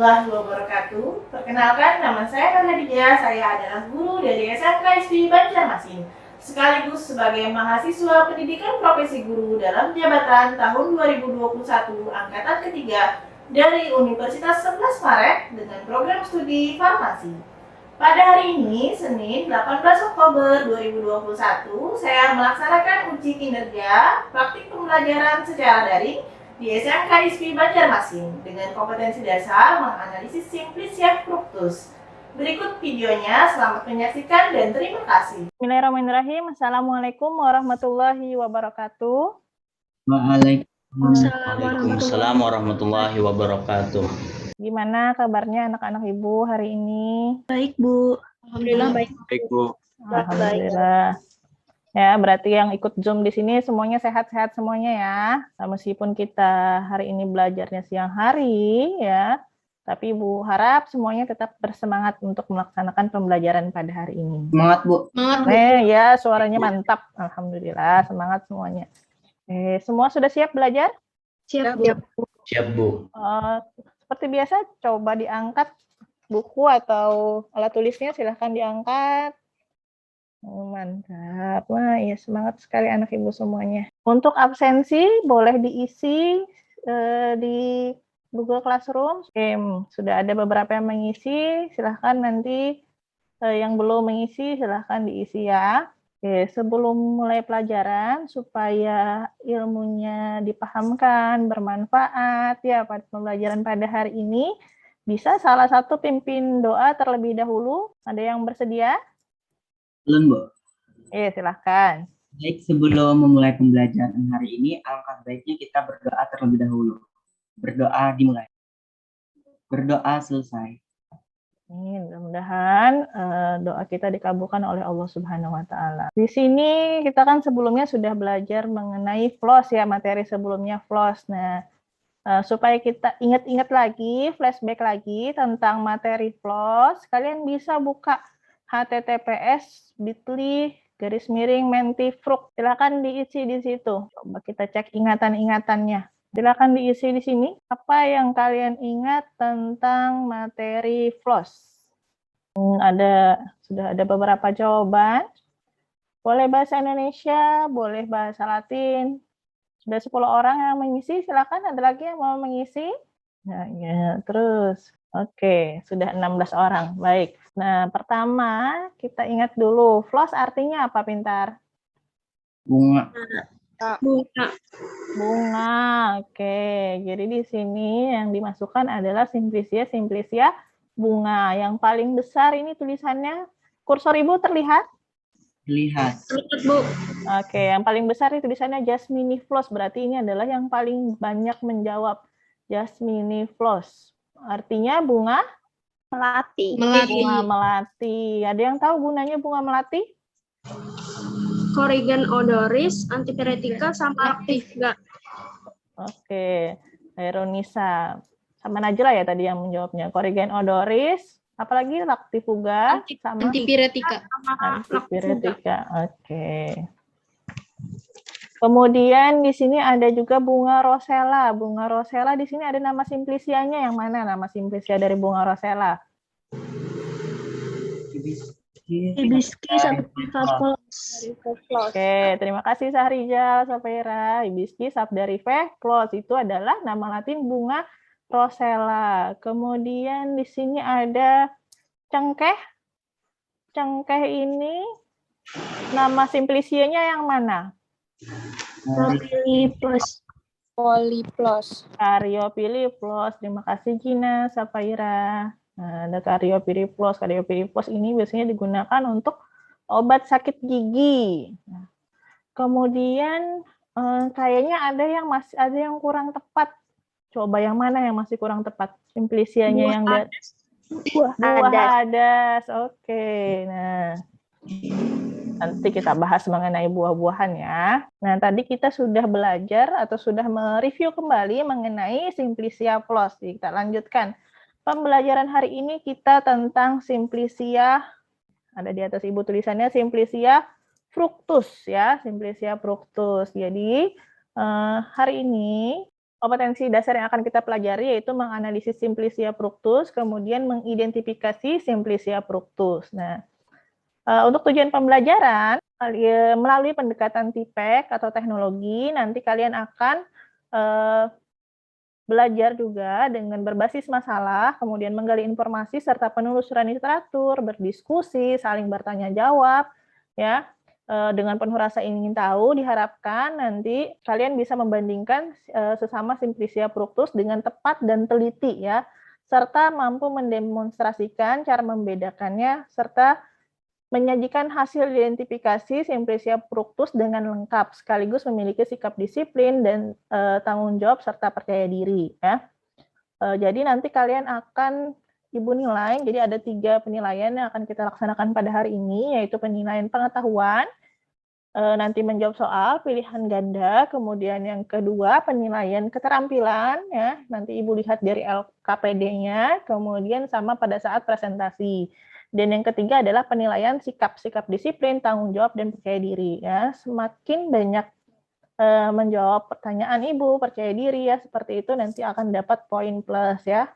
warahmatullahi wabarakatuh. Perkenalkan, nama saya Khadijah. Saya adalah guru dari SMK ISP Banjarmasin, sekaligus sebagai mahasiswa pendidikan profesi guru dalam jabatan tahun 2021 angkatan ketiga dari Universitas 11 Maret dengan program studi farmasi. Pada hari ini, Senin 18 Oktober 2021, saya melaksanakan uji kinerja praktik pembelajaran secara daring di SMK ISP Banjarmasin dengan kompetensi dasar menganalisis Simplicium fructus. Berikut videonya, selamat menyaksikan dan terima kasih. Bismillahirrahmanirrahim. Assalamualaikum warahmatullahi wabarakatuh. Waalaikumsalam warahmatullahi wabarakatuh. Gimana kabarnya anak-anak Ibu hari ini? Baik, Bu. Alhamdulillah baik. Baik, Bu. Alhamdulillah. Ya, berarti yang ikut Zoom di sini semuanya sehat-sehat semuanya ya. Nah, meskipun kita hari ini belajarnya siang hari ya, tapi Ibu harap semuanya tetap bersemangat untuk melaksanakan pembelajaran pada hari ini. Semangat, Bu. Semangat, Bu. Ya, suaranya mantap. Alhamdulillah, semangat semuanya. Semua sudah siap belajar? Siap, Bu. Siap, Bu. Seperti biasa, coba diangkat buku atau alat tulisnya, silahkan diangkat. Mantap. Wah, ya semangat sekali anak Ibu semuanya. Untuk absensi, boleh diisi di Google Classroom. Sudah ada beberapa yang mengisi, silahkan nanti yang belum mengisi, silahkan diisi ya. Sebelum mulai pelajaran, supaya ilmunya dipahamkan, bermanfaat ya pada pembelajaran pada hari ini, bisa salah satu pimpin doa terlebih dahulu. Ada yang bersedia? Belum, Bu. Silahkan. Baik, sebelum memulai pembelajaran hari ini, alangkah baiknya kita berdoa terlebih dahulu. Berdoa dimulai. Berdoa selesai. Mudah-mudahan doa kita dikabulkan oleh Allah Subhanahu wa Ta'ala. Di sini kita kan sebelumnya sudah belajar mengenai floss ya, materi sebelumnya floss. Nah, supaya kita ingat-ingat lagi, flashback lagi tentang materi floss, kalian bisa buka https://bit.ly/mentifruct. Silakan diisi di situ. Coba kita cek ingatan-ingatannya. Silakan diisi di sini. Apa yang kalian ingat tentang materi floss? Sudah ada beberapa jawaban. Boleh bahasa Indonesia, boleh bahasa Latin. Sudah 10 orang yang mengisi, silakan. Ada lagi yang mau mengisi? Nah, ya, terus. Oke, sudah 16 orang. Baik. Nah, pertama kita ingat dulu, floss artinya apa, Pintar? Bunga. Bunga. Bunga. Oke. Jadi di sini yang dimasukkan adalah simplicia bunga. Yang paling besar ini tulisannya, kursor Ibu terlihat? Lihat. Terlihat, Bu. Oke, yang paling besar itu tulisannya Jasminifloss. Berarti ini adalah yang paling banyak menjawab. Jasminifloss. Artinya bunga Melati. Bunga melati. Ada yang tahu gunanya bunga melati? Corrigan odoris, antipiretika, sama aktif enggak? Oke. Ironisa. Sama Najla ya tadi yang menjawabnya. Corrigan odoris, apalagi lactifuga sama Antipiretika. antipiretika. Oke. Kemudian di sini ada juga bunga rosella. Bunga rosella di sini ada nama simplicianya. Yang mana nama simplicia dari bunga rosella? Hibiscus sabdarifloss. Oke, terima kasih Sahrijal, Safaira. Hibiscus sabdarifloss itu adalah nama Latin bunga rosella. Kemudian di sini ada cengkeh. Cengkeh ini nama simplicianya yang mana? Polyplos. Caryophylliplos. Terima kasih Gina, Safaira. Nah, ada Caryophylliplos. Caryophylliplos ini biasanya digunakan untuk obat sakit gigi. Nah, kemudian kayaknya ada yang kurang tepat. Coba yang mana yang masih kurang tepat? Simplicianya yang buah hadas. Oke. Nah, nanti kita bahas mengenai buah-buahan ya. Nah, tadi kita sudah belajar atau sudah mereview kembali mengenai Simplicia floss. Kita lanjutkan. Pembelajaran hari ini kita tentang Simplicia, ada di atas Ibu tulisannya Simplicia fructus ya, Simplicia fructus. Jadi, hari ini kompetensi dasar yang akan kita pelajari yaitu menganalisis Simplicia fructus, kemudian mengidentifikasi Simplicia fructus. Nah, untuk tujuan pembelajaran, melalui pendekatan TIPEK atau teknologi, nanti kalian akan belajar juga dengan berbasis masalah, kemudian menggali informasi serta penelusuran literatur, berdiskusi, saling bertanya jawab, ya. Dengan penuh rasa ingin tahu, diharapkan nanti kalian bisa membandingkan sesama Simplicia fructus dengan tepat dan teliti, ya, serta mampu mendemonstrasikan cara membedakannya, serta menyajikan hasil identifikasi Simplicia fructus dengan lengkap, sekaligus memiliki sikap disiplin dan tanggung jawab serta percaya diri, ya. Jadi nanti kalian akan Ibu nilai, jadi ada 3 penilaian yang akan kita laksanakan pada hari ini, yaitu penilaian pengetahuan, nanti menjawab soal pilihan ganda, kemudian yang kedua penilaian keterampilan, ya, nanti Ibu lihat dari LKPD-nya, kemudian sama pada saat presentasi. Dan yang ketiga adalah penilaian sikap disiplin, tanggung jawab, dan percaya diri, ya. Semakin banyak menjawab pertanyaan Ibu, percaya diri, ya, seperti itu nanti akan dapat poin plus, ya.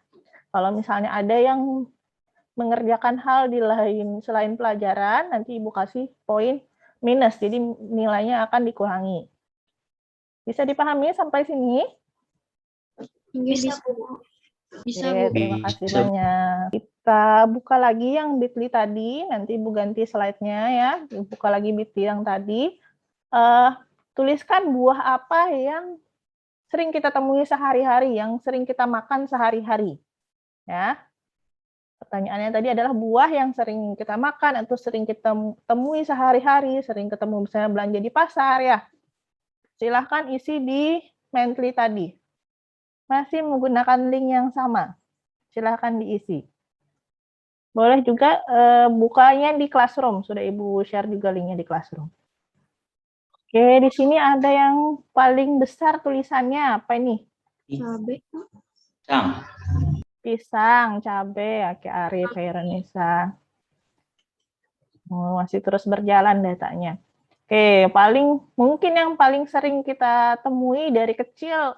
Kalau misalnya ada yang mengerjakan hal di lain selain pelajaran, nanti Ibu kasih poin minus, jadi nilainya akan dikurangi. Bisa dipahami sampai sini? Bisa, Bu. Bisa, Oke, Bu. terima kasih Bisa. banyak. Kita buka lagi yang Bitly tadi, nanti Ibu ganti slide-nya, ya. Buka lagi Bitly yang tadi. Tuliskan buah apa yang sering kita temui sehari-hari, yang sering kita makan sehari-hari. Ya, pertanyaannya tadi adalah buah yang sering kita makan atau sering kita temui sehari-hari, sering ketemu misalnya belanja di pasar, ya. Silahkan isi di Mentally tadi. Masih menggunakan link yang sama. Silahkan diisi. Boleh juga bukanya di Classroom. Sudah Ibu share juga linknya di Classroom. Oke, di sini ada yang paling besar tulisannya. Apa ini? Cabai. Sang. Pisang, cabai, Oke, Arif, Renisa. Masih terus berjalan datanya. Oke, mungkin yang paling sering kita temui dari kecil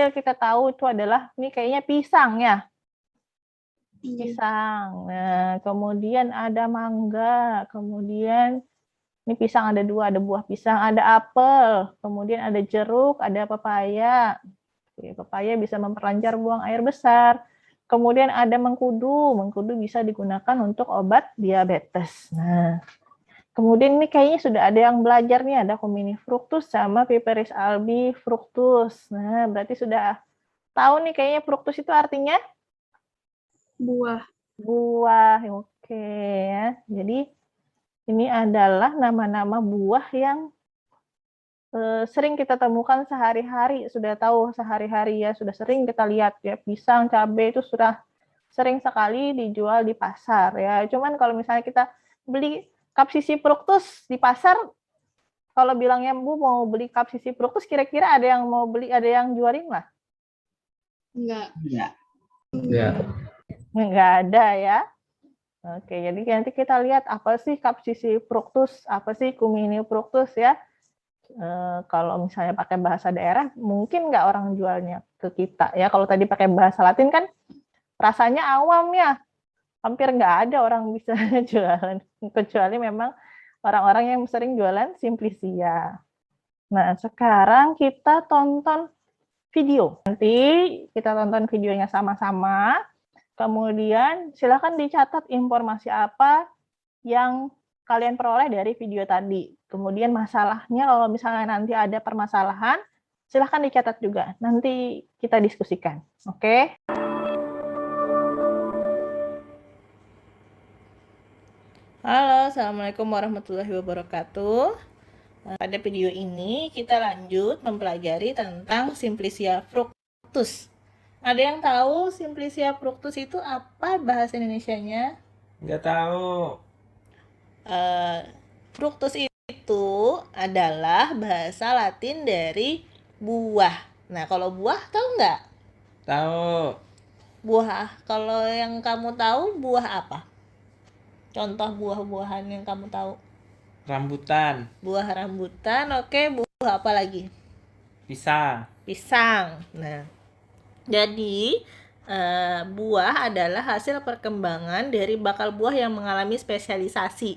kita tahu itu adalah ini kayaknya pisang, ya. Pisang. Nah, kemudian ada mangga, kemudian ini pisang ada 2, ada buah pisang, ada apel, kemudian ada jeruk, ada pepaya. Pepaya bisa memperlancar buang air besar. Kemudian ada mengkudu bisa digunakan untuk obat diabetes. Nah, kemudian ini kayaknya sudah ada yang belajar nih, ada Comini fructus sama Piperis albi fructus. Nah, berarti sudah tahu nih kayaknya fructus itu artinya Buah. buah. Oke, ya. Jadi ini adalah nama-nama buah yang sering kita temukan sehari-hari, sudah tahu sehari-hari, ya, sudah sering kita lihat, ya, pisang, cabai itu sudah sering sekali dijual di pasar, ya. Cuman kalau misalnya kita beli cup sisi fructus di pasar, kalau bilangnya Bu mau beli cup sisi fructus, kira-kira ada yang mau beli, ada yang jualin lah? Enggak. Enggak. Ya. Nggak ada, ya. Oke, jadi nanti kita lihat apa sih cup sisi fructus, apa sih Comini fructus, ya. Kalau misalnya pakai bahasa daerah, mungkin nggak orang jualnya ke kita, ya. Kalau tadi pakai bahasa Latin kan rasanya awam, ya, hampir nggak ada orang bisa jualan, kecuali memang orang-orang yang sering jualan Simplicia. Nah, sekarang kita tonton video. Nanti kita tonton videonya sama-sama, kemudian silakan dicatat informasi apa yang kalian peroleh dari video tadi. Kemudian masalahnya, kalau misalnya nanti ada permasalahan, silahkan dicatat juga. Nanti kita diskusikan. Oke? Halo, Assalamualaikum warahmatullahi wabarakatuh. Pada video ini kita lanjut mempelajari tentang Simplicia fructus. Ada yang tahu Simplicia fructus itu apa bahasa Indonesianya? Nggak tahu. Fructus itu adalah bahasa Latin dari buah. Nah, kalau buah tahu nggak? Tahu. Buah, kalau yang kamu tahu buah apa? Contoh buah-buahan yang kamu tahu. Rambutan. Buah rambutan, oke. Buah apa lagi? Pisang. Pisang. Nah, jadi buah adalah hasil perkembangan dari bakal buah yang mengalami spesialisasi.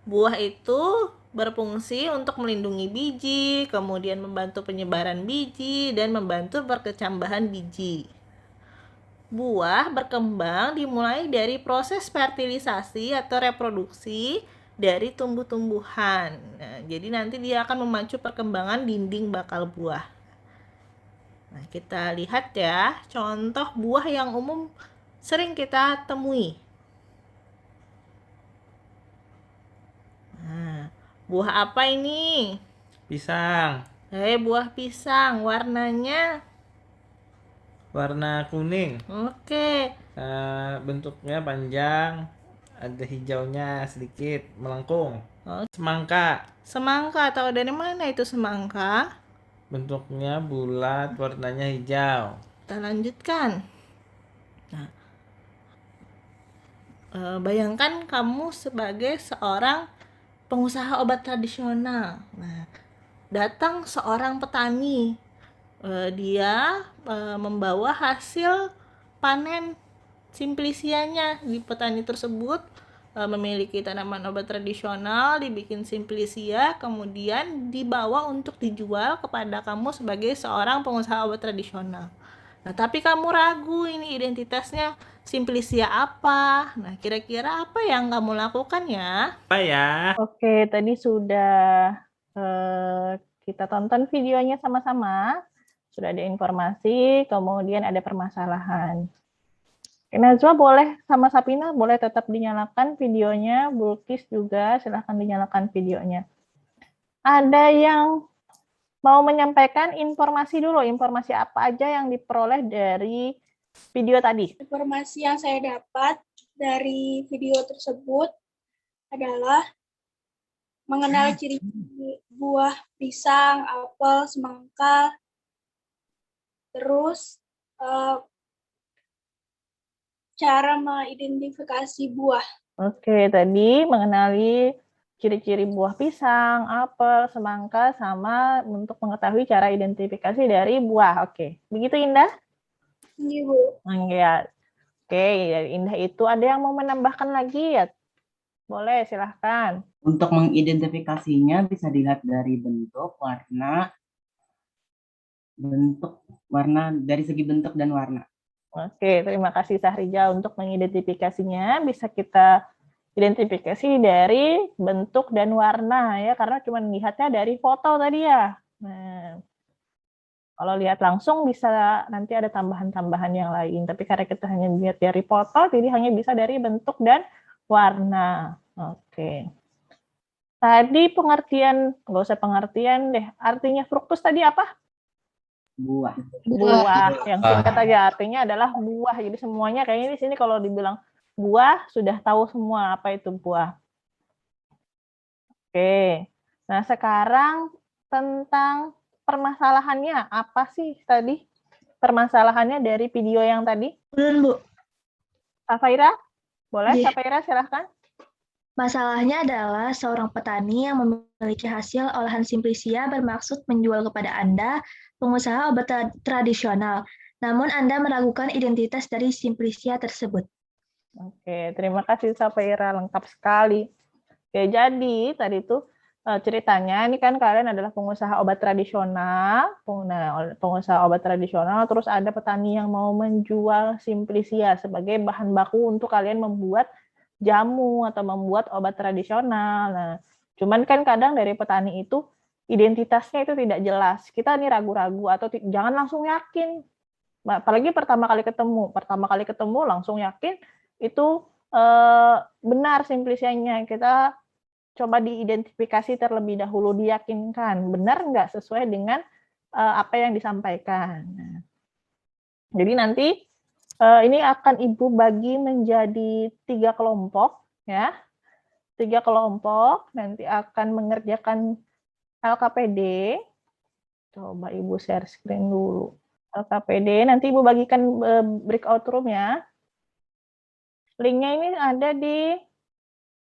Buah itu berfungsi untuk melindungi biji, kemudian membantu penyebaran biji, dan membantu perkecambahan biji. Buah berkembang dimulai dari proses fertilisasi atau reproduksi dari tumbuh-tumbuhan. Nah, jadi nanti dia akan memacu perkembangan dinding bakal buah. Nah, kita lihat ya, contoh buah yang umum sering kita temui. Nah, buah apa ini? Pisang. Buah pisang, warnanya. Warna kuning. Oke, Bentuknya panjang. Ada hijaunya sedikit, melengkung. Oh. Semangka. semangka, tahu dari mana itu semangka? Bentuknya bulat, warnanya hijau. Kita lanjutkan. Nah, bayangkan kamu sebagai seorang pengusaha obat tradisional. Nah, datang seorang petani. Dia membawa hasil panen simplisianya. Di petani tersebut memiliki tanaman obat tradisional, dibikin simplisia, kemudian dibawa untuk dijual kepada kamu sebagai seorang pengusaha obat tradisional. Nah, tapi kamu ragu ini identitasnya simplisia apa. Nah, kira-kira apa yang kamu lakukan ya? Apa ya? Oke, tadi sudah kita tonton videonya sama-sama. Sudah ada informasi, kemudian ada permasalahan. Najwa boleh sama Sapina boleh tetap dinyalakan videonya, Bulkis juga silahkan dinyalakan videonya. Ada yang mau menyampaikan informasi dulu, informasi apa aja yang diperoleh dari video tadi? Informasi yang saya dapat dari video tersebut adalah mengenal ciri-ciri buah pisang, apel, semangka, terus cara mengidentifikasi buah. Oke, tadi mengenali ciri-ciri buah pisang, apel, semangka, sama untuk mengetahui cara identifikasi dari buah. Oke, begitu Indah? Ini Bu. Ya. Oke, dari Indah itu ada yang mau menambahkan lagi ya? Boleh, silahkan. Untuk mengidentifikasinya bisa dilihat dari warna dari segi bentuk dan warna. Oke, terima kasih Sahrija untuk mengidentifikasinya. Bisa kita identifikasi dari bentuk dan warna ya, karena cuma lihatnya dari foto tadi ya. Nah, kalau lihat langsung bisa nanti ada tambahan-tambahan yang lain. Tapi karena kita hanya lihat dari foto, jadi hanya bisa dari bentuk dan warna. Oke. Tadi pengertian, nggak usah pengertian deh. Artinya fruktus tadi apa? Buah. Buah. Yang singkat aja artinya adalah buah. Jadi semuanya kayaknya di sini kalau dibilang buah sudah tahu semua apa itu buah. Oke. Nah, sekarang tentang permasalahannya apa sih tadi? Permasalahannya dari video yang tadi? Belum, Bu. Safaira? Boleh, Iya. Safaira silahkan. Masalahnya adalah seorang petani yang memiliki hasil olahan simplisia bermaksud menjual kepada Anda, pengusaha obat tradisional. Namun Anda meragukan identitas dari simplisia tersebut. Oke, terima kasih Safaira, lengkap sekali. Oke, jadi tadi itu ceritanya ini kan kalian adalah pengusaha obat tradisional, pengusaha obat tradisional, terus ada petani yang mau menjual simplisia sebagai bahan baku untuk kalian membuat jamu atau membuat obat tradisional. Nah, cuman kan kadang dari petani itu identitasnya itu tidak jelas. Kita nih ragu-ragu atau jangan langsung yakin. Apalagi pertama kali ketemu langsung yakin itu benar simplisianya. Kita coba diidentifikasi terlebih dahulu, diyakinkan benar nggak sesuai dengan apa yang disampaikan. Nah, jadi nanti ini akan Ibu bagi menjadi 3 kelompok, ya. 3 kelompok, nanti akan mengerjakan LKPD. Coba Ibu share screen dulu. LKPD, nanti Ibu bagikan breakout room ya. Linknya ini ada di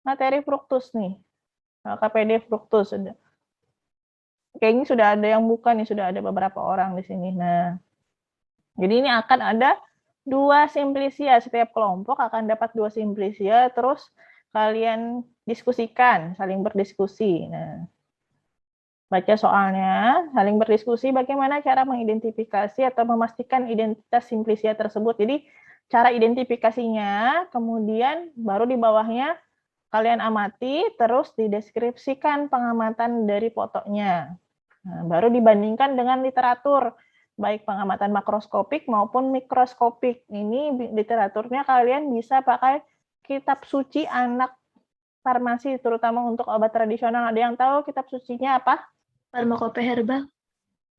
materi fruktus nih. LKPD fruktus. Oke, kayaknya sudah ada yang bukan nih, sudah ada beberapa orang di sini. Nah, jadi ini akan ada 2 simplisia, setiap kelompok akan dapat 2 simplisia, terus kalian diskusikan, saling berdiskusi. Nah, baca soalnya, saling berdiskusi bagaimana cara mengidentifikasi atau memastikan identitas simplisia tersebut. Jadi, cara identifikasinya, kemudian baru di bawahnya kalian amati, terus dideskripsikan pengamatan dari fotonya. Nah, baru dibandingkan dengan literatur, baik pengamatan makroskopik maupun mikroskopik. Ini literaturnya kalian bisa pakai kitab suci anak farmasi, terutama untuk obat tradisional. Ada yang tahu kitab sucinya apa? Farmakope herbal.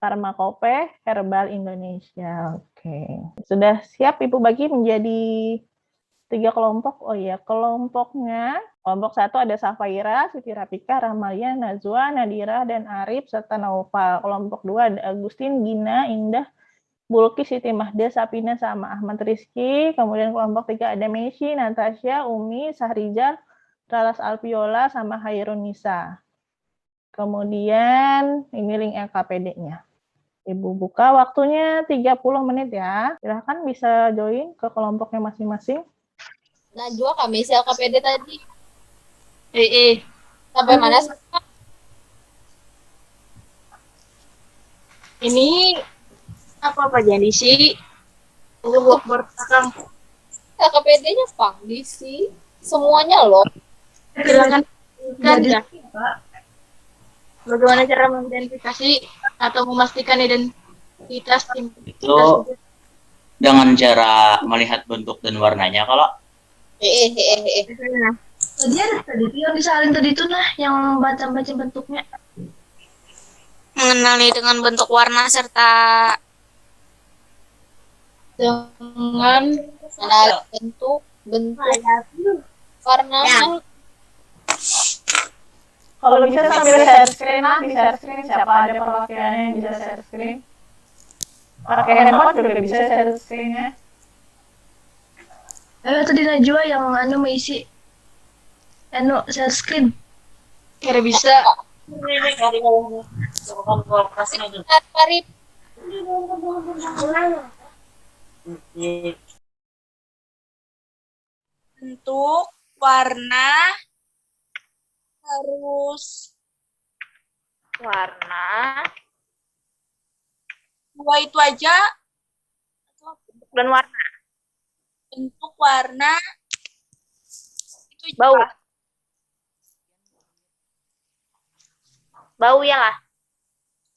Farmakope Herbal Indonesia. Oke. Sudah siap Ibu bagi menjadi 3 kelompok? Oh iya, kelompoknya, kelompok 1 ada Safaira, Siti Rapika, Ramalia, Nazwa, Nadira, dan Arif, serta Naufal. Kelompok 2 ada Agustin, Gina, Indah, Bulki, Siti Mahda, Sapina, sama Ahmad Rizky. Kemudian kelompok 3 ada Meshi, Natasha, Umi, Sahrizal, Ralas Alviola, sama Hairun Nisa. Kemudian ini link LKPD-nya. Ibu buka waktunya 30 menit ya. Silahkan bisa join ke kelompoknya masing-masing. Najwa kami LKPD tadi. Sampai mana sih? Ini apa jadi sih? Untuk bertakang. LKPD-nya Pangdi sih. Semuanya loh. Silakan kan Jadi- ya. Bagaimana cara mengidentifikasi atau memastikan identitas Itu dengan cara melihat bentuk dan warnanya. Kalau Tadi ada tadi tuh yang disalin tadi tuh nah, yang baca-baca bentuknya. mengenali dengan bentuk warna serta dengan bentuk warna. Kalau bisa sambil share screen lah, di share screen siapa ada perwakilannya yang bisa share screen. Pakai handphone juga bisa share screen-nya. Tadi Najwa yang mau isi share screen. kira bisa. Arif, Bentuk, warna, harus Warna dua itu aja. dan warna. Bentuk, warna, itu aja. Bau. Bau ya lah.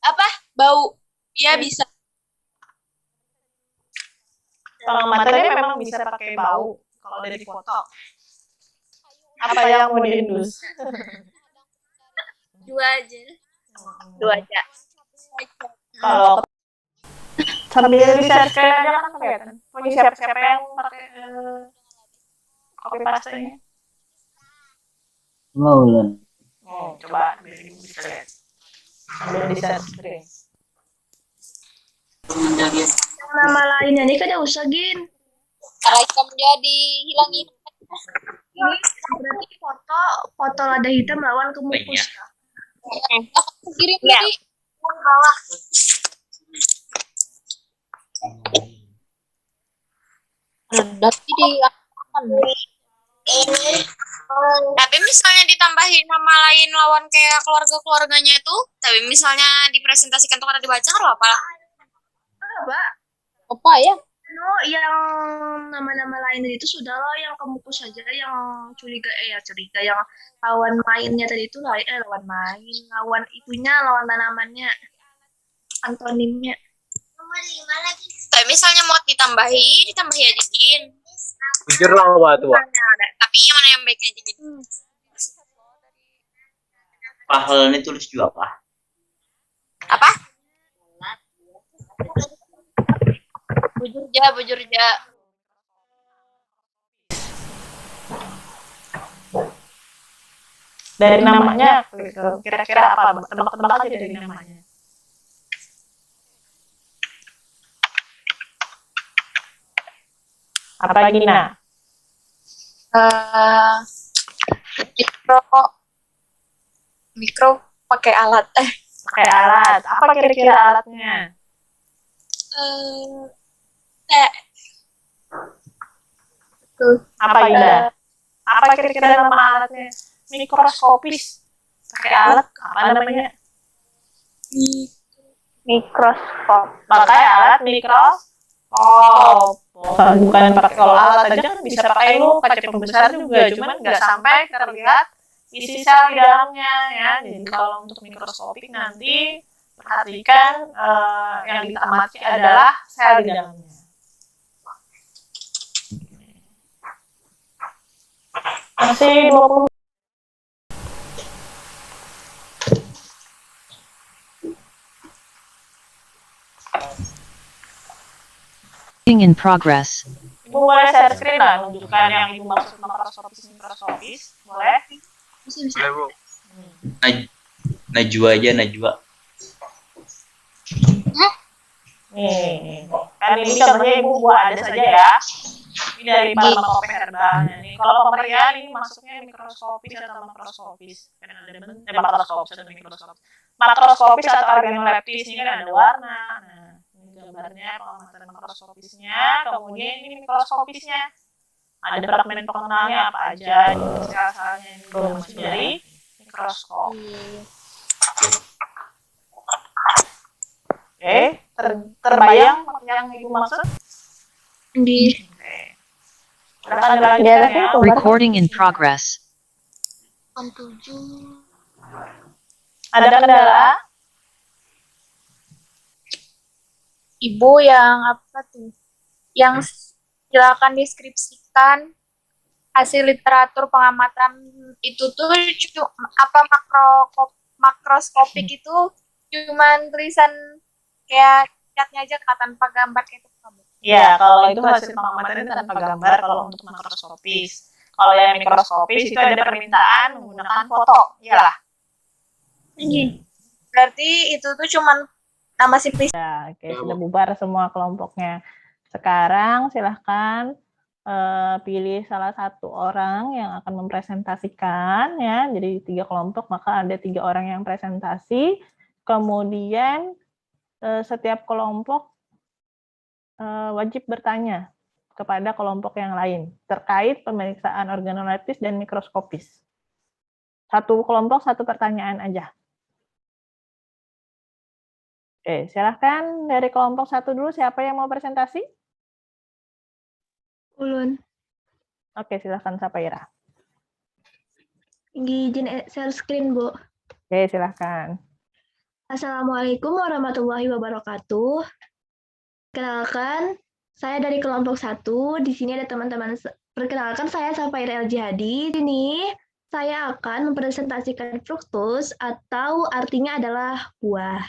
Apa? Bau. Iya bisa. Pengamatannya memang bisa pakai bau kalau dari foto. Apa yang mau diindus? Dua aja. Dua aja. Kalau sambil di share screen aja kan kelihatan. Punya siapa yang pakai copy paste-nya? Ulun. Coba bisa lihat. Sambil di share screen. Nama lainnya ini kan usah Gin. rekam jadi hilangin. Ini berarti foto lada hitam lawan kemukus. Aku kirim Ya. tadi. Redat di Tapi misalnya ditambahin nama lain lawan kayak keluarga-keluarganya itu, tapi misalnya dipresentasikan tuh karena dibaca kan apa lah. apa ya? No, yang nama-nama lain itu sudah loh, yang kemukus saja, yang curiga yang lawan mainnya tadi itu lawan itunya, lawan tanamannya, antonimnya. Tapi misalnya mau ditambahi aja Jin. Jujur lah tuh. Tapi yang mana yang baiknya aja Jin? Pahel ini tulis juga apa? Apa? Bujur ja. Dari namanya kira-kira apa? Tebak-tebak aja dari namanya. Apa lagi Gina? Mikro pakai alat pakai alat. Apa kira-kira alatnya? Apa Yuda? Apa kira-kira nama alatnya? Mikroskopis. Pakai alat apa namanya? Mikroskop. Pakai alat mikroskop. Bukan pakai, kalau alat aja kan bisa pakai lu kaca pembesar juga, cuman nggak sampai terlihat isi sel di dalamnya ya. Jadi kalau untuk mikroskopik nanti perhatikan yang diamati adalah sel di dalamnya. Masih 20. In progress. Ibu boleh share screen lah, menunjukkan yang Ibu maksud mikroskopis. Boleh? Boleh, Bu. Najwa aja, Najwa. Nih, kan ini contohnya Ibu buat ada saja ya. Ini dari farmakope herbalnya nih. Kalau pemberian ini masuknya mikroskopis atau makroskopis. Kan ada makroskopis atau mikroskopis. Makroskopis atau organoleptis ini kan ada warna. Nah, ini gambarnya pengamatan makroskopisnya. Kemudian ini mikroskopisnya. Ada fragmen pengenalnya apa aja. Sel-selnya ini informasi dari mikroskop. Oke, terbayang yang Ibu maksud? Di Recording in progress. Ada kendala? Ibu yang apa tuh? Yang silakan deskripsikan hasil literatur pengamatan itu tuh apa makroskopik itu cuman tulisan kayak catnya aja tanpa gambar kayak itu kamu. Ya, kalau itu hasil pengamatan itu tanpa gambar kalau untuk makroskopis. Kalau yang mikroskopis itu ada permintaan menggunakan foto, iyalah. Berarti itu tuh cuman nama simplis. Ya, oke, sudah bubar semua kelompoknya. Sekarang silahkan pilih salah satu orang yang akan mempresentasikan ya. Jadi 3 kelompok, maka ada 3 orang yang presentasi. Kemudian setiap kelompok wajib bertanya kepada kelompok yang lain terkait pemeriksaan organoleptis dan mikroskopis. Satu kelompok, satu pertanyaan aja. Oke, silahkan dari kelompok 1 dulu, siapa yang mau presentasi? Ulun. Oke, silahkan Sapaira. Izin share screen, Bu. Oke, silahkan. Assalamualaikum warahmatullahi wabarakatuh. Kenalkan, saya dari kelompok 1. Di sini ada teman-teman. Perkenalkan, saya Sapaira El-Jihadi. Di sini saya akan mempresentasikan fruktus atau artinya adalah buah.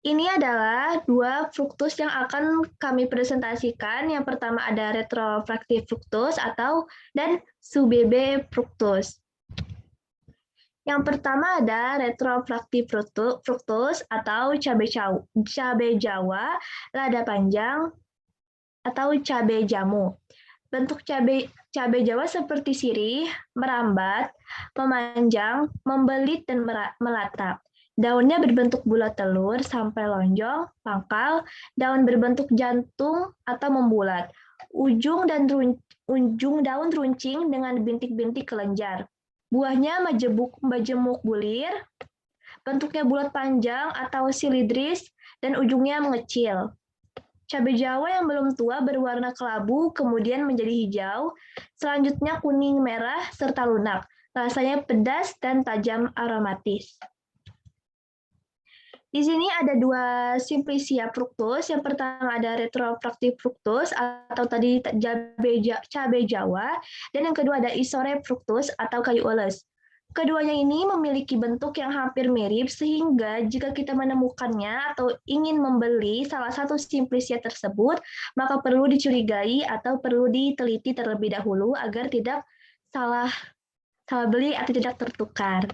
Ini adalah 2 fruktus yang akan kami presentasikan. Yang pertama ada retrofraktif fruktus dan subebe fruktus. Yang pertama ada retrofraktif fruktus atau cabai Jawa, lada panjang, atau cabai jamu. Bentuk cabai Jawa seperti sirih, merambat, memanjang, membelit, dan melata. Daunnya berbentuk bulat telur sampai lonjong, pangkal, daun berbentuk jantung atau membulat. Ujung daun runcing dengan bintik-bintik kelenjar. Buahnya majemuk bulir, bentuknya bulat panjang atau silindris, dan ujungnya mengecil. Cabai Jawa yang belum tua berwarna kelabu, kemudian menjadi hijau, selanjutnya kuning merah, serta lunak. Rasanya pedas dan tajam aromatis. Di sini ada 2 simplicia fruktus. Yang pertama ada retrofraktif fruktus atau tadi cabai Jawa, dan yang kedua ada isore fruktus atau kayu ules. Keduanya ini memiliki bentuk yang hampir mirip sehingga jika kita menemukannya atau ingin membeli salah satu simplicia tersebut, maka perlu dicurigai atau perlu diteliti terlebih dahulu agar tidak salah beli atau tidak tertukar.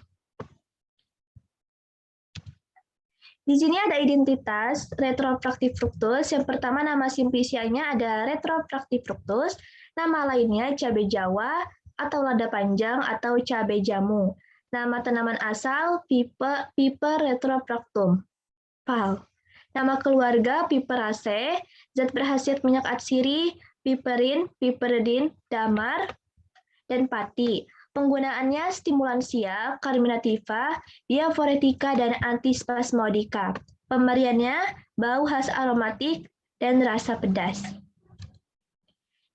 Di sini ada identitas retrofraktif fruktus. Yang pertama nama simplicianya ada retrofraktif fruktus, nama lainnya cabai Jawa atau lada panjang atau cabai jamu. Nama tanaman asal Piper retropractum. Pal. Nama keluarga Piperaceae. Zat berkhasiat minyak atsiri, piperin, piperidin, damar, dan pati. Penggunaannya stimulansia, carminativa, diaphoretika, dan antispasmodika. Pemberiannya bau khas aromatik dan rasa pedas.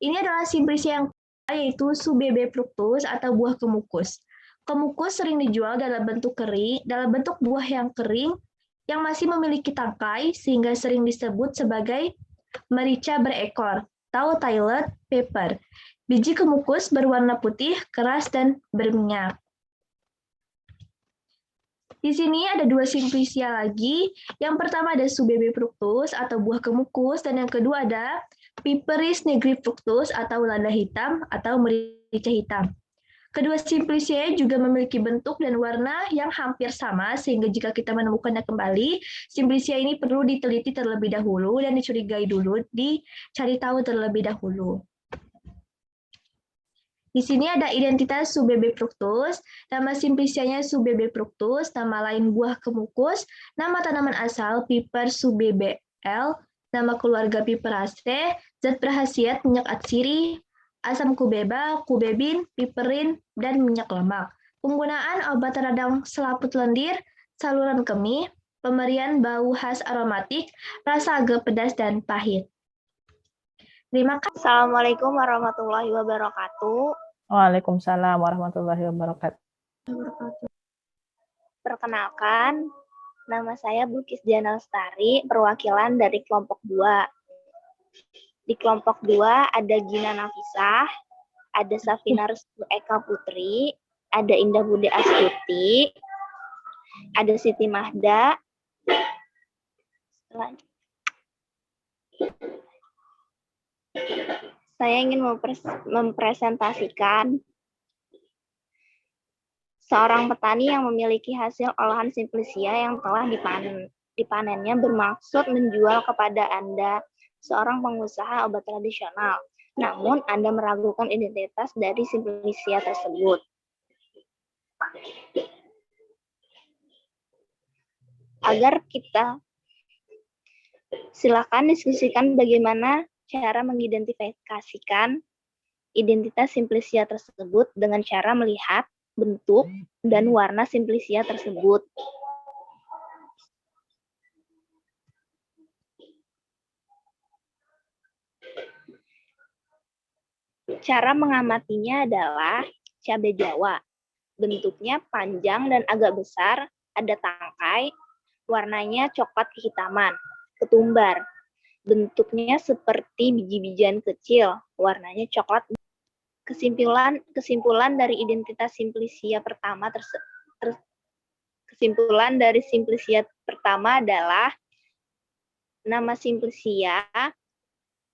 Ini adalah Simplicia yang yaitu Subebe fructus atau buah kemukus. Kemukus sering dijual dalam bentuk buah yang kering yang masih memiliki tangkai sehingga sering disebut sebagai merica berekor atau tailet pepper. Biji kemukus berwarna putih, keras, dan berminyak. Di sini ada dua Simplicia lagi. Yang pertama ada Subebe fructus atau buah kemukus, dan yang kedua ada Piperis nigrifructus atau lada hitam atau merica hitam. Kedua Simplicia juga memiliki bentuk dan warna yang hampir sama, sehingga jika kita menemukannya kembali, Simplicia ini perlu diteliti terlebih dahulu dan dicurigai dulu, dicari tahu terlebih dahulu. Di sini ada identitas Subebe fructus, nama Simplicianya Subebe fructus, nama lain buah kemukus, nama tanaman asal Piper Subebe L, nama keluarga Piperaceae, zat berkhasiat minyak atsiri, asam kubeba, kubebin, piperin, dan minyak lemak. Penggunaan obat radang selaput lendir, saluran kemih, pemberian bau khas aromatik, rasa agak pedas dan pahit. Terima kasih. Assalamualaikum warahmatullahi wabarakatuh. Waalaikumsalam warahmatullahi wabarakatuh. Perkenalkan, nama saya Bukis Diana Lestari, perwakilan dari kelompok 2. Di kelompok 2 ada Gina Nafisah, ada Safina Restu Eka Putri, ada Indah Budi Astuti, ada Siti Mahda. Saya ingin mempresentasikan seorang petani yang memiliki hasil olahan Simplicia yang telah dipanennya bermaksud menjual kepada Anda, seorang pengusaha obat tradisional. Namun, Anda meragukan identitas dari Simplicia tersebut. Agar kita silakan diskusikan bagaimana cara mengidentifikasikan identitas Simplicia tersebut dengan cara melihat bentuk dan warna Simplicia tersebut. Cara mengamatinya adalah cabai Jawa. Bentuknya panjang dan agak besar, ada tangkai, warnanya coklat kehitaman. Ketumbar. Bentuknya seperti biji-bijian kecil, warnanya coklat. Kesimpulan dari identitas Simplicia pertama adalah nama Simplicia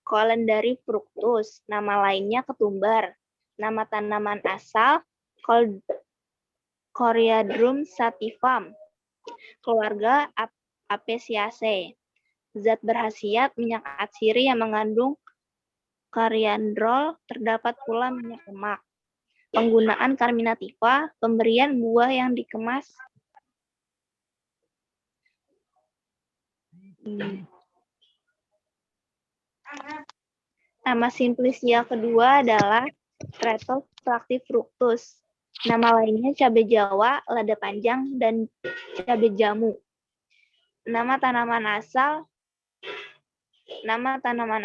Coriandrum fructus, nama lainnya ketumbar. Nama tanaman asal Coriandrum sativum, keluarga Apiaceae. Zat berkhasiat minyak atsiri yang mengandung coriandrol, terdapat pula minyak lemak. Penggunaan carminativa, pemberian buah yang dikemas Nama Simplicia kedua adalah Retropractus fructus. Nama lainnya cabai Jawa, lada panjang, dan cabai jamu. Nama tanaman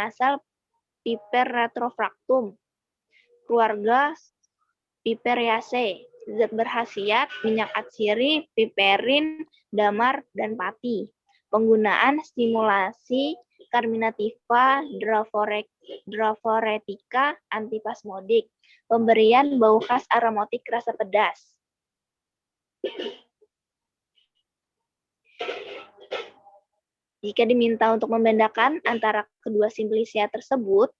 asal Piper retropractum, keluarga Piperaceae. Zat berkhasiat minyak atsiri, piperin, damar, dan pati. Penggunaan stimulasi carminativa, draphoretica, antipasmodik. Pemberian bau khas aromatik rasa pedas. Jika diminta untuk membedakan antara kedua Simplicia tersebut,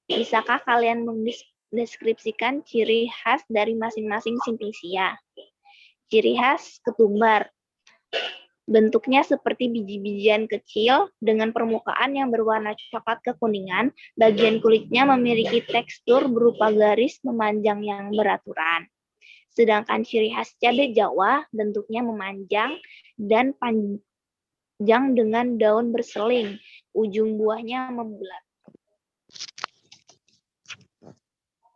bisakah kalian mendeskripsikan ciri khas dari masing-masing Simplicia? Ciri khas ketumbar. Bentuknya seperti biji-bijian kecil dengan permukaan yang berwarna coklat kekuningan. Bagian kulitnya memiliki tekstur berupa garis memanjang yang beraturan. Sedangkan ciri khas cabai Jawa bentuknya memanjang dan panjang dengan daun berseling, ujung buahnya membulat.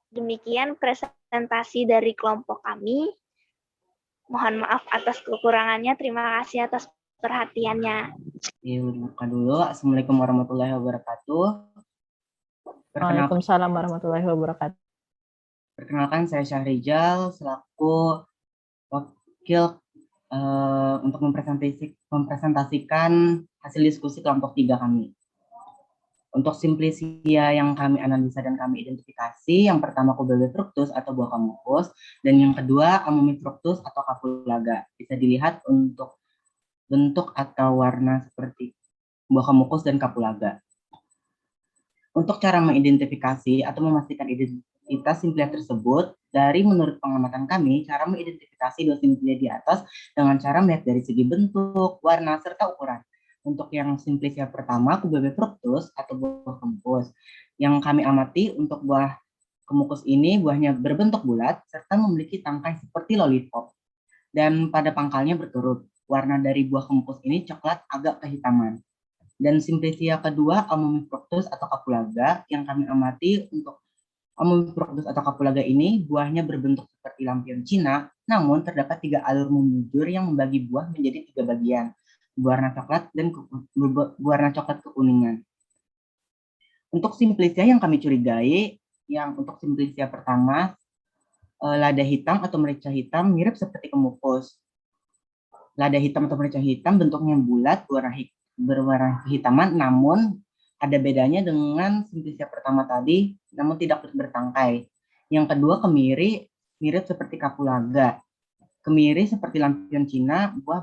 Demikian presentasi dari kelompok kami. Mohon maaf atas kekurangannya. Terima kasih atas perhatiannya. Buka dulu. Assalamualaikum warahmatullahi wabarakatuh. Waalaikumsalam warahmatullahi wabarakatuh. Perkenalkan, saya Syahrijal selaku wakil untuk mempresentasikan hasil diskusi kelompok 3 kami. Untuk simplisia yang kami analisa dan kami identifikasi, yang pertama Cubebe fructus atau buah kamukus, dan yang kedua Amomum fructus atau kapulaga. Bisa dilihat untuk bentuk atau warna seperti buah kamukus dan kapulaga. Untuk cara mengidentifikasi atau memastikan identitas simplia tersebut, dari menurut pengamatan kami, cara mengidentifikasi dua simplia di atas dengan cara melihat dari segi bentuk, warna, serta ukuran. Untuk yang simplisia pertama, Cubebe fructus atau buah kamukus. Yang kami amati untuk buah kamukus ini, buahnya berbentuk bulat, serta memiliki tangkai seperti lollipop. Dan pada pangkalnya berturut. Warna dari buah kamukus ini coklat agak kehitaman. Dan simplisia kedua, Amomum fructus atau kapulaga, yang kami amati untuk Amomum fructus atau kapulaga ini, buahnya berbentuk seperti lampion Cina, namun terdapat 3 alur membujur yang membagi buah menjadi 3 bagian, berwarna coklat dan berwarna coklat kekuningan. Untuk simplisia yang kami curigai, yang untuk simplisia pertama, lada hitam atau merica hitam mirip seperti kamukus. Lada hitam atau merica hitam bentuknya bulat, berwarna kehitaman, namun ada bedanya dengan simplisia pertama tadi, namun tidak bertangkai. Yang kedua, kemiri mirip seperti kapulaga. Kemiri seperti lampion Cina, buah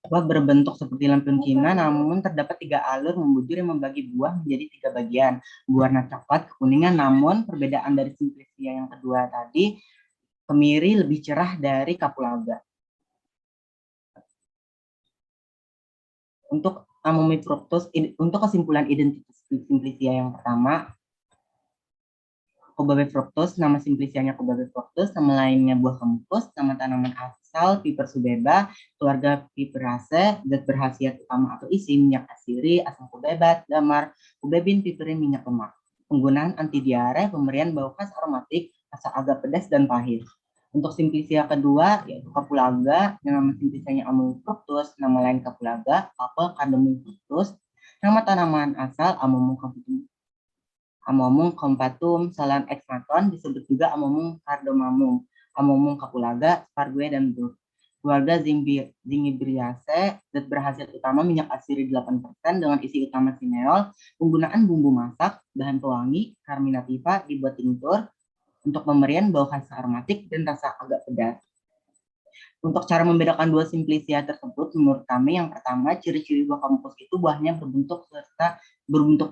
berbentuk seperti lampion Cina, namun terdapat 3 alur membujur yang membagi buah menjadi 3 bagian, berwarna coklat kekuningan. Namun perbedaan dari simplisia yang kedua tadi, kemiri lebih cerah dari kapulaga. Untuk Amomum fructus, untuk kesimpulan identitas simplisia yang pertama, Cubebe fructus, nama simplisianya Cubebe fructus, nama lainnya buah kamukus, nama tanaman asal Piper subeba, keluarga Piperaceae, zat berkhasiat utama atau isi minyak asiri, asam kubebat, damar, kubebin, piperin, minyak lemak. Penggunaan anti diare, pemberian bau khas aromatik, rasa agak pedas dan pahit. Untuk simplisia kedua, yaitu kapulaga, yang nama simplisianya Amomum fructus, nama lain kapulaga, apel Cardamom fructus, nama tanaman asal Amomum compatum, salam exmaton, disebut juga Amomum cardamomum, Amomum kapulaga, spargue, dan keluarga Zingibriaceae, zat berkhasiat utama minyak asiri 8% dengan isi utama sineol, penggunaan bumbu masak, bahan pewangi, carminativa, dibuat tinctur, untuk pemberian bau khas aromatik dan rasa agak pedas. Untuk cara membedakan dua simplisia tersebut, menurut kami yang pertama, ciri-ciri buah kamukus itu buahnya berbentuk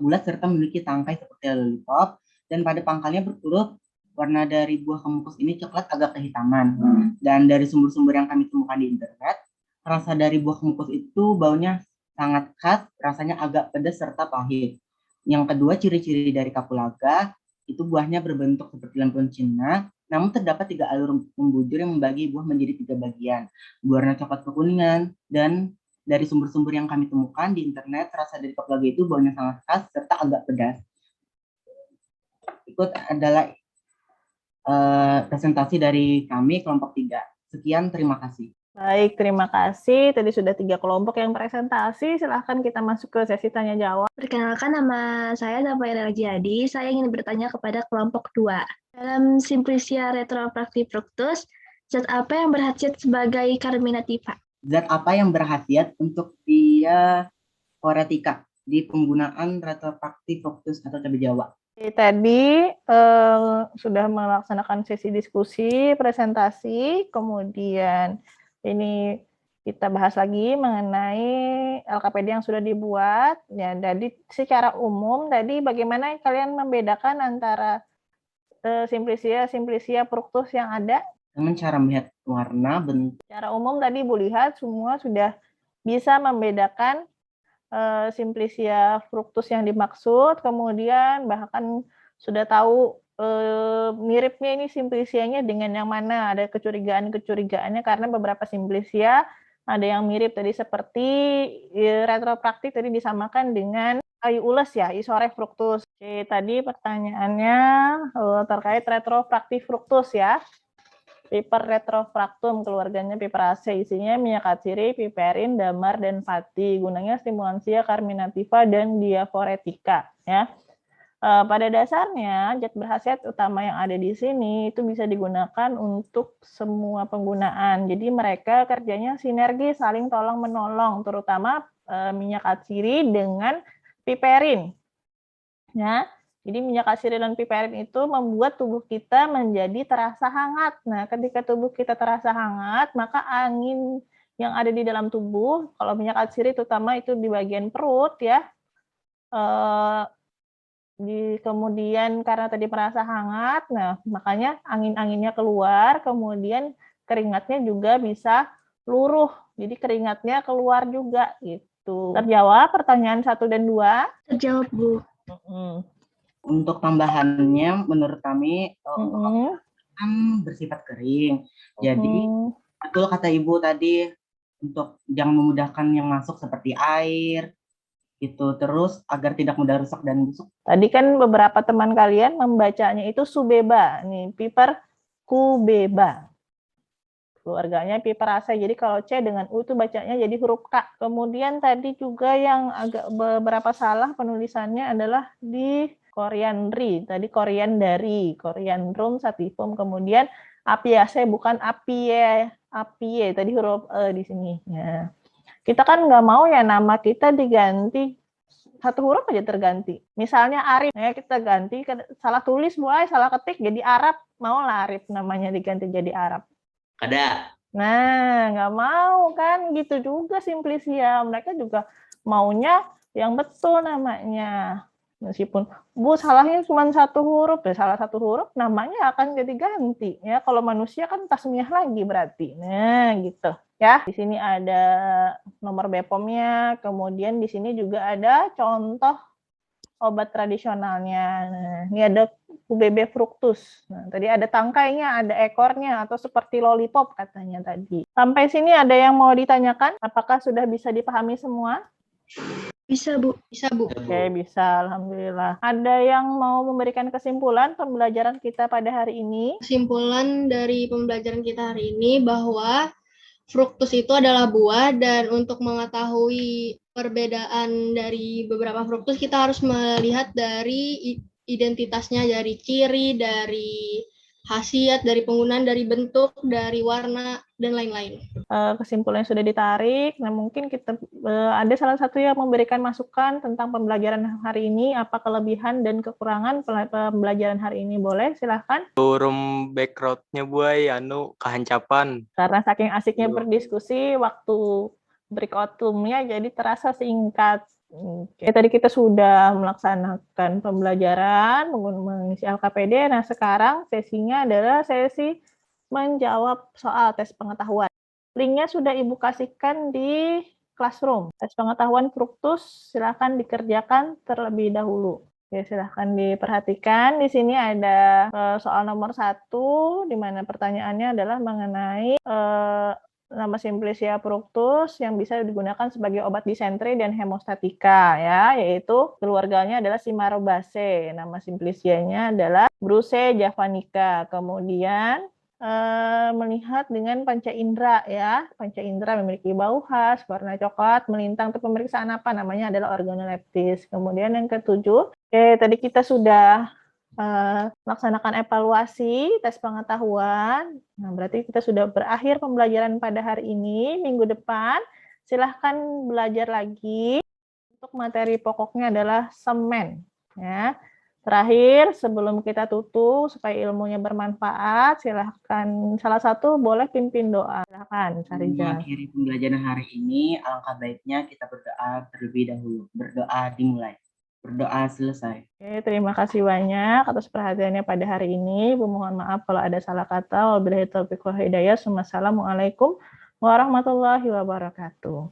bulat serta memiliki tangkai seperti lollipop, dan pada pangkalnya berturut. Warna dari buah kamukus ini coklat agak kehitaman. Dan dari sumber-sumber yang kami temukan di internet, rasa dari buah kamukus itu baunya sangat khas, rasanya agak pedas serta pahit. Yang kedua, ciri-ciri dari kapulaga itu buahnya berbentuk seperti lampion Cina, namun terdapat 3 alur membujur yang membagi buah menjadi 3 bagian, berwarna coklat kekuningan. Dan dari sumber-sumber yang kami temukan di internet, rasa dari kapulaga itu baunya sangat khas serta agak pedas. Ikut adalah presentasi dari kami kelompok 3. Sekian, terima kasih. Baik, terima kasih. Tadi sudah 3 kelompok yang presentasi. Silahkan kita masuk ke sesi tanya jawab. Perkenalkan, nama saya Zafaira Rajadi. Saya ingin bertanya kepada kelompok 2. Dalam Simplisia retrofracti fructus, zat apa yang berkhasiat sebagai carminativa? Zat apa yang berkhasiat untuk dia koretika di penggunaan retrofracti fructus atau cabai Jawa? Tadi sudah melaksanakan sesi diskusi, presentasi, kemudian ini kita bahas lagi mengenai LKPD yang sudah dibuat. Ya, jadi secara umum tadi bagaimana kalian membedakan antara simplisia fructus yang ada? Dengan cara melihat warna, bentuk. Secara umum tadi Bu lihat semua sudah bisa membedakan simplisia fructus yang dimaksud, kemudian bahkan sudah tahu miripnya ini simplisianya dengan yang mana? Ada kecurigaannya karena beberapa simplisia ada yang mirip tadi seperti retropraktik tadi disamakan dengan kayu ules ya, Isoret fructus. Oke, tadi pertanyaannya terkait retropraktik fructus ya. Piper retrofractum, keluarganya Piperaceae, isinya minyak atsiri, piperin, damar, dan pati. Gunanya stimulansia carminativa dan diaphoretica ya. Pada dasarnya zat berkhasiat utama yang ada di sini itu bisa digunakan untuk semua penggunaan. Jadi mereka kerjanya sinergi, saling tolong menolong, terutama minyak atsiri dengan piperin. Ya. Jadi minyak atsiri dan piperin itu membuat tubuh kita menjadi terasa hangat. Nah, ketika tubuh kita terasa hangat, maka angin yang ada di dalam tubuh, kalau minyak atsiri terutama itu di bagian perut ya, kemudian karena tadi merasa hangat, nah makanya angin-anginnya keluar, kemudian keringatnya juga bisa luruh. Jadi keringatnya keluar juga gitu. Terjawab pertanyaan 1 dan 2? Terjawab, Bu. Untuk tambahannya, menurut kami kan bersifat kering. Jadi betul kata Ibu tadi, untuk jangan memudahkan yang masuk seperti air, itu terus agar tidak mudah rusak dan busuk. Tadi kan beberapa teman kalian membacanya itu subeba, nih Piper cubeba. Keluarganya Piperaceae. Jadi kalau C dengan U itu bacanya jadi huruf K. Kemudian tadi juga yang agak beberapa salah penulisannya adalah di Coriandri, tadi Coriandari, Coriandrum sativum, kemudian Apiaceae bukan Apie, tadi huruf E di sini. Ya. Kita kan nggak mau ya nama kita diganti, satu huruf aja terganti. Misalnya Arif, ya kita ganti, salah tulis mulai, salah ketik jadi Arab, mau lah Arif namanya diganti jadi Arab. Ada. Nah, nggak mau kan, gitu juga Simplicia. Mereka juga maunya yang betul namanya. Meskipun Bu salahnya cuma satu huruf, ya salah satu huruf namanya akan jadi ganti ya. Kalau manusia kan tasmiyah lagi berarti. Nah, gitu ya. Di sini ada nomor BPOM-nya, kemudian di sini juga ada contoh obat tradisionalnya. Nah, ini ada UBB fructus. Nah, tadi ada tangkainya, ada ekornya atau seperti lollipop katanya tadi. Sampai sini ada yang mau ditanyakan? Apakah sudah bisa dipahami semua? Bisa, Bu. Bisa, Bu. Oke, bisa. Alhamdulillah. Ada yang mau memberikan kesimpulan pembelajaran kita pada hari ini? Kesimpulan dari pembelajaran kita hari ini bahwa fruktus itu adalah buah, dan untuk mengetahui perbedaan dari beberapa fruktus kita harus melihat dari identitasnya, dari ciri, dari khasiat, dari penggunaan, dari bentuk, dari warna, dan lain-lain. Kesimpulannya sudah ditarik. Nah, mungkin kita ada salah satu yang memberikan masukan tentang pembelajaran hari ini, apa kelebihan dan kekurangan pembelajaran hari ini. Boleh, silahkan. Turun background-nya buay, kehancapan. Karena saking asiknya berdiskusi, waktu breakout-nya jadi terasa singkat. Oke, tadi kita sudah melaksanakan pembelajaran mengisi LKPD. Nah, sekarang sesinya adalah sesi menjawab soal tes pengetahuan. Linknya sudah Ibu kasihkan di Classroom. Tes pengetahuan fruktus silakan dikerjakan terlebih dahulu. Oke, silahkan diperhatikan. Di sini ada soal nomor 1, di mana pertanyaannya adalah mengenai nama Simplicia fructus yang bisa digunakan sebagai obat disentri dan hemostatika ya, yaitu keluarganya adalah Cimarobaceae. Nama Simplicianya adalah Brucea javanica. Kemudian melihat dengan panca indera ya. Panca indera memiliki bau khas, warna coklat, melintang. Untuk pemeriksaan apa? Namanya adalah organoleptis. Kemudian yang ketujuh, tadi kita sudah melaksanakan evaluasi tes pengetahuan. Nah, berarti kita sudah berakhir pembelajaran pada hari ini. Minggu depan silahkan belajar lagi. Untuk materi pokoknya adalah semen ya. Terakhir, sebelum kita tutup supaya ilmunya bermanfaat, silahkan salah satu boleh pimpin doa. Silahkan, Sarija. Mengakhiri pembelajaran hari ini, alangkah baiknya kita berdoa terlebih dahulu. Berdoa dimulai. Berdoa selesai. Oke, terima kasih banyak atas perhatiannya pada hari ini. Bu, mohon maaf kalau ada salah kata. Wabillahi taufiq wal hidayah. Wassalamualaikum warahmatullahi wabarakatuh.